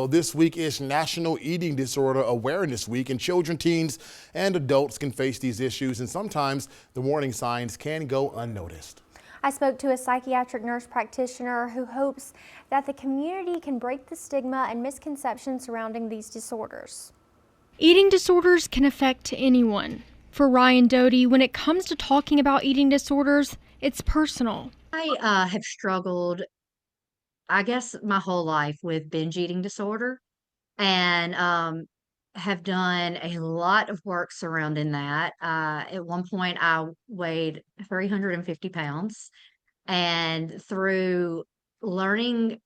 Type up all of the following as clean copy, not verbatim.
Well, this week is National Eating Disorder Awareness Week, and children, teens, and adults can face these issues, and sometimes the warning signs can go unnoticed. I spoke to a psychiatric nurse practitioner who hopes that the community can break the stigma and misconceptions surrounding these disorders. Eating disorders can affect anyone. For Ryan Doty, when it comes to talking about eating disorders, it's personal. I have struggled, I guess, my whole life with binge eating disorder and have done a lot of work surrounding that. At one point, I weighed 350 pounds, and through learning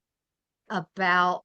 about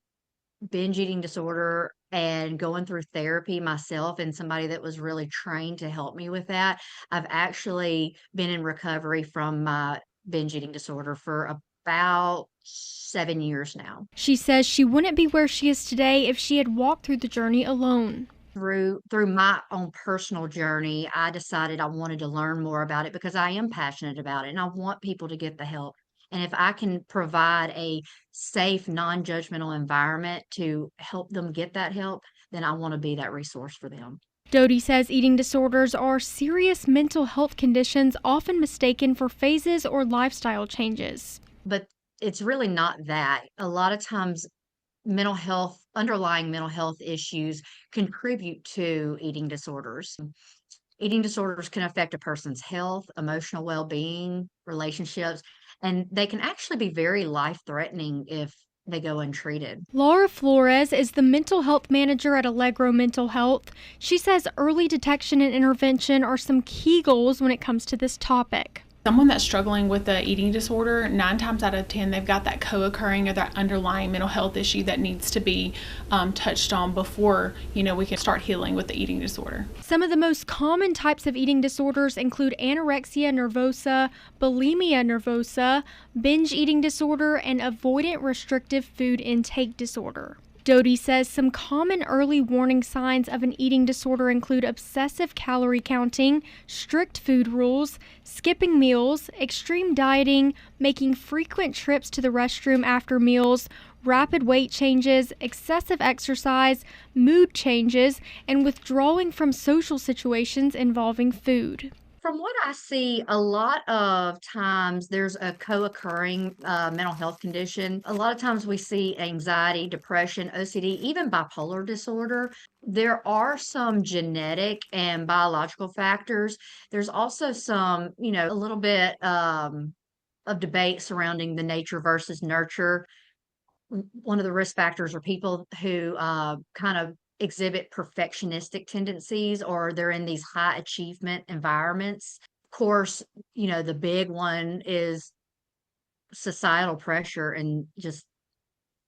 binge eating disorder and going through therapy myself and somebody that was really trained to help me with that, I've actually been in recovery from my binge eating disorder for about 7 years now. She says she wouldn't be where she is today if she had walked through the journey alone. Through my own personal journey, I decided I wanted to learn more about it because I am passionate about it and I want people to get the help. And if I can provide a safe, non-judgmental environment to help them get that help, then I want to be that resource for them. Doty says eating disorders are serious mental health conditions often mistaken for phases or lifestyle changes. But it's really not that. A lot of times underlying mental health issues contribute to eating disorders. Eating disorders can affect a person's health, emotional well-being, relationships, and they can actually be very life-threatening if they go untreated. Laura Flores is the mental health manager at Allegro Mental Health. She says early detection and intervention are some key goals when it comes to this topic. Someone that's struggling with the eating disorder, 9 times out of 10, they've got that co-occurring or that underlying mental health issue that needs to be touched on before, we can start healing with the eating disorder. Some of the most common types of eating disorders include anorexia nervosa, bulimia nervosa, binge eating disorder, and avoidant restrictive food intake disorder. Doty says some common early warning signs of an eating disorder include obsessive calorie counting, strict food rules, skipping meals, extreme dieting, making frequent trips to the restroom after meals, rapid weight changes, excessive exercise, mood changes, and withdrawing from social situations involving food. From what I see, a lot of times there's a co-occurring mental health condition. A lot of times we see anxiety, depression, OCD, even bipolar disorder. There are some genetic and biological factors. There's also some, a little bit of debate surrounding the nature versus nurture. One of the risk factors are people who kind of exhibit perfectionistic tendencies or they're in these high achievement environments. Of course, the big one is societal pressure and just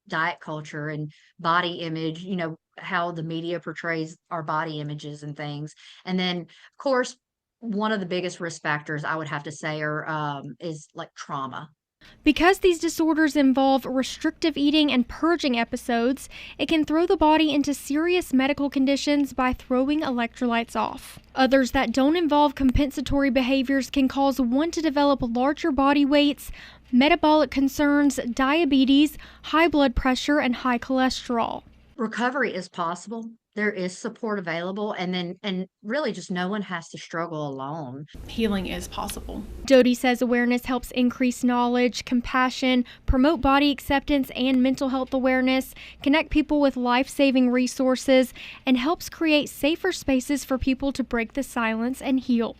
diet culture and body image, how the media portrays our body images and things. And then, of course, one of the biggest risk factors I would have to say is like trauma. Because these disorders involve restrictive eating and purging episodes, it can throw the body into serious medical conditions by throwing electrolytes off. Others that don't involve compensatory behaviors can cause one to develop larger body weights, metabolic concerns, diabetes, high blood pressure, and high cholesterol. Recovery is possible. There is support available, and really just no one has to struggle alone. Healing is possible. Doty says awareness helps increase knowledge, compassion, promote body acceptance and mental health awareness, connect people with life-saving resources, and helps create safer spaces for people to break the silence and heal.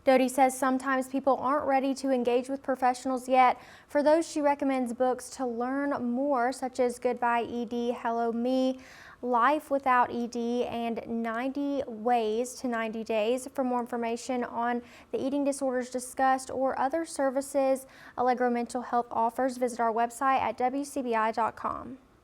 Doty says sometimes people aren't ready to engage with professionals yet. For those, she recommends books to learn more, such as Goodbye ED, Hello Me, Life Without ED, and 90 Ways to 90 Days. For more information on the eating disorders discussed or other services Allegro Mental Health offers, visit our website at wcbi.com.